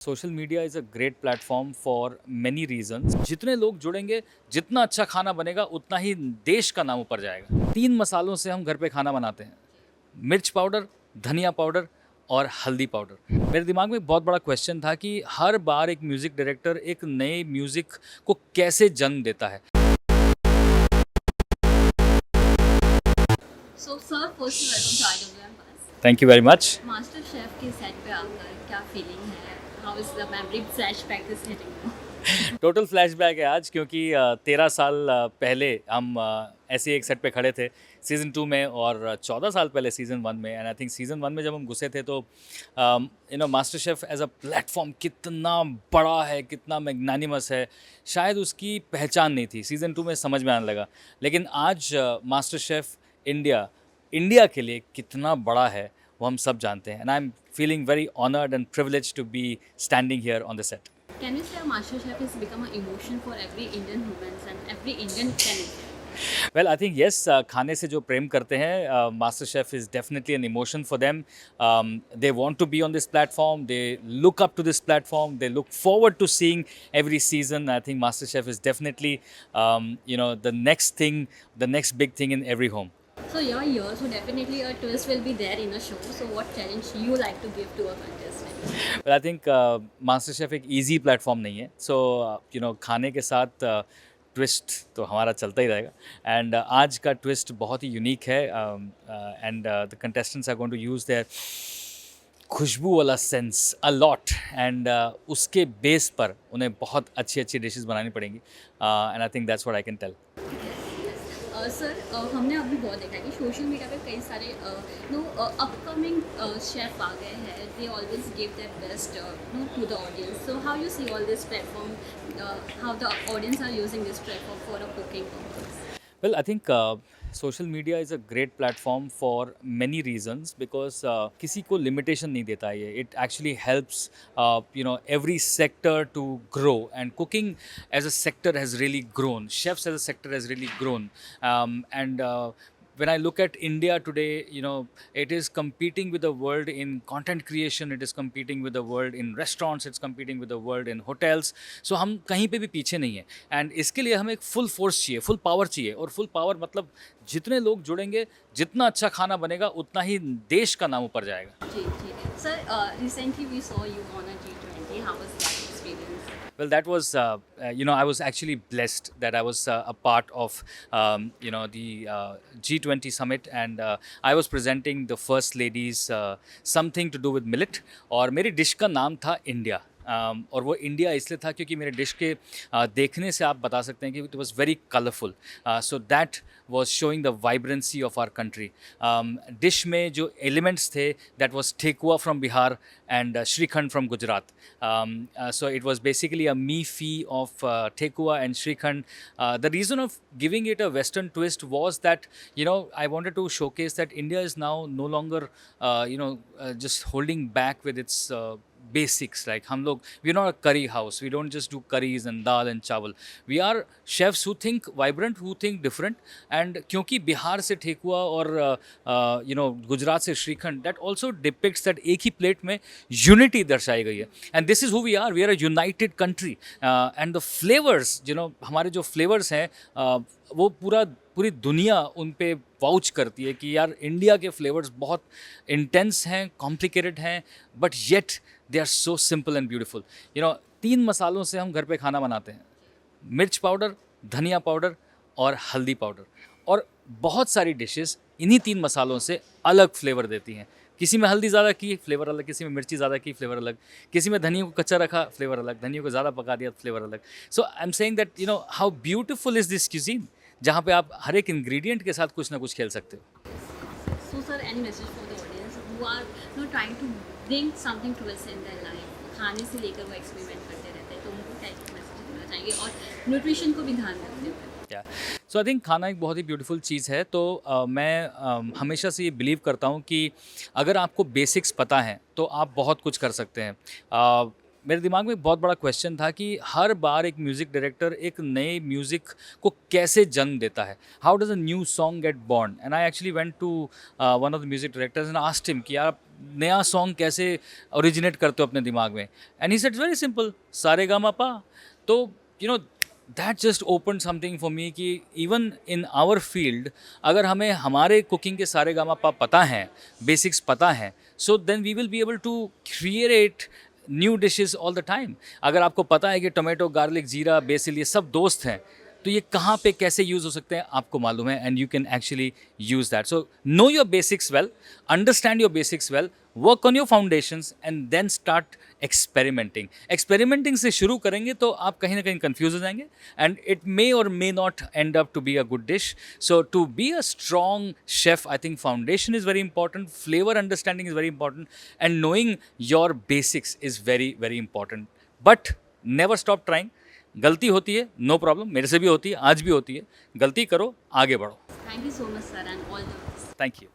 Social media is a great platform for many reasons. जितने लोग जुड़ेंगे, जितना अच्छा खाना बनेगा, उतना ही देश का नाम ऊपर जाएगा। 3 मसालों से हम घर पे खाना बनाते हैं। मिर्च पाउडर, धनिया पाउडर और हल्दी पाउडर। मेरे दिमाग में एक बहुत बड़ा क्वेश्चन था कि हर बार एक म्यूज़िक डायरेक्टर एक नए म्यूज़िक को कैसे जन्म देता है? So sir first welcome to IWM Buzz. Thank you very much. MasterChef के सेट पे आकर क्या फीलिंग है? How is the memory flashback is hitting you? Total flashback है आज क्योंकि 13 साल पहले हम ऐसे ही एक सेट पे खड़े थे सीज़न 2 में और 14 साल पहले सीज़न 1 में। एंड आई थिंक सीज़न 1 में जब हम घुसे थे तो MasterChef as a platform कितना बड़ा है, कितना मैग्नानिमस है, शायद उसकी पहचान नहीं थी। सीज़न 2 में समझ में आने लगा। लेकिन आज मास्टर शेफ़ इंडिया इंडिया के लिए कितना बड़ा है वो हम सब जानते हैं। And I am feeling very honoured and privileged to be standing here on the set. Can you say master chef has become an emotion for every Indian woman and every Indian can? Well I think yes, खाने से जो प्रेम करते हैं, MasterChef is definitely an emotion for them. They want to be on this platform, they look up to this platform, they look forward to seeing every season. I think MasterChef is definitely the next thing, the next big thing in every home. So you're here, so definitely a twist will be there in a show. So what challenge you like to give to a contestant? Well I think master chef एक easy platform नहीं है। सो खाने के साथ twist तो हमारा चलता ही रहेगा। एंड आज का ट्विस्ट बहुत ही यूनिक है। And the contestants are going to use their खुशबू वाला सेंस अ लॉट। एंड उसके बेस पर उन्हें बहुत अच्छी अच्छी डिशेस बनानी पड़ेंगी। And I think that's what I can tell. Sir हमने अभी बहुत देखा है कि सोशल मीडिया पे कई सारे अपकमिंग शेफ आ गए हैं. They always give their best no to the audience. So how you see all this platform, how the audience are using this platform for a cooking purpose? Well, I think social media is a great platform for many reasons because किसी को limitation नहीं देता ये. It actually helps every sector to grow, and cooking as a sector has really grown. Chefs as a sector has really grown, and when I look at India today, it is competing with the world in content creation. It is competing with the world in restaurants. It's competing with the world in hotels. So हम कहीं पे भी पीछे नहीं है. And इसके लिए हमें एक फुल फोर्स चाहिए, फुल पावर चाहिए. और फुल पावर मतलब जितने लोग जुड़ेंगे, जितना अच्छा खाना बनेगा, उतना ही देश का नाम ऊपर जाएगा. जी जी. Sir recently we saw you on a G20. How was that experience? Well, that was, I was actually blessed that I was a part of, the G20 summit, and I was presenting the First Lady's something to do with millet, और मेरी dish का नाम था India. और वो India इसलिए था क्योंकि मेरे डिश के देखने से आप बता सकते हैं कि it was very colourful. So that was showing the vibrancy of our country. Dish में जो एलिमेंट्स थे, that was thekua from Bihar and shrikhand from Gujarat. So it was basically a me-fee of Thekua and Shrikhand. The reason of giving it a Western twist was that, I wanted to showcase that India is now no longer, just holding back with its basics. Like हम लोग, we're not a curry house. We don't just do curries and dal and chawal. We are chefs who think vibrant, who think different. And क्योंकि बिहार से ठेकुआ और गुजरात से shrikhand, that also depicts that एक ही plate में unity दर्शाई गई है. And this is who we are a united country. And the flavours, हमारे जो फ्लेवर्स हैं, वो पूरी दुनिया उन पे वाउच करती है कि यार इंडिया के फ्लेवर्स बहुत इंटेंस हैं, कॉम्प्लिकेटेड हैं, but yet they are so simple and beautiful. 3 मसालों से हम घर पे खाना बनाते हैं. मिर्च पाउडर, धनिया पाउडर और हल्दी पाउडर. और बहुत सारी डिशेस इन्हीं 3 मसालों से अलग फ्लेवर देती हैं. किसी में हल्दी ज़्यादा की, फ्लेवर अलग. किसी में मिर्ची ज़्यादा की, फ्लेवर अलग. किसी में धनिया को कच्चा रखा, फ्लेवर अलग. धनिया को ज़्यादा पका दिया, फ्लेवर अलग. So I am saying that how beautiful is this cuisine, जहाँ पे आप हर एक इंग्रेडिएंट के साथ कुछ ना कुछ खेल सकते हो. So sir, any message for the audience who are trying to bring something twist in their life? खाने से लेकर वो एक्सपेरिमेंट करते रहते हैं, तो उनको क्या मैसेज देना चाहेंगे और न्यूट्रिशन को भी ध्यान रखते हुए? या सो आई थिंक खाना एक बहुत ही ब्यूटीफुल चीज़ है. तो मैं हमेशा से ये बिलीव करता हूँ कि अगर आपको बेसिक्स पता हैं तो आप बहुत कुछ कर सकते हैं. मेरे दिमाग में एक बहुत बड़ा क्वेश्चन था कि हर बार एक म्यूज़िक डायरेक्टर एक नए म्यूज़िक को कैसे जन्म देता है. How does a new song get born. And I actually went to one of the music directors and asked him कि यार नया सॉन्ग कैसे ओरिजिनेट करते हो अपने दिमाग में. And he said very simple, Saregamapa. तो you know that just open something for me कि इवन इन आवर फील्ड अगर हमें हमारे कुकिंग के सारेगामापा पता है, बेसिक्स पता है, so then we will be able to create new dishes all the time. अगर आपको पता है कि टोमेटो, गार्लिक, जीरा, बेसिल ये सब दोस्त हैं, तो ये कहाँ पे कैसे यूज़ हो सकते हैं आपको मालूम है. And you can actually use that. So know your basics well, understand your basics well, work on your foundations and then start experimenting. Experimenting से शुरू करेंगे तो आप कहीं ना कहीं कंफ्यूज हो जाएंगे एंड इट मे और may not end up to be a good dish. So to be a strong chef, I think foundation is very important, flavour understanding is very important, and knowing your basics is very very important. But never stop trying. गलती होती है, no problem, मेरे से भी होती है, आज भी होती है. गलती करो, आगे बढ़ो. Thank you so much, sir, and all the best. Thank you.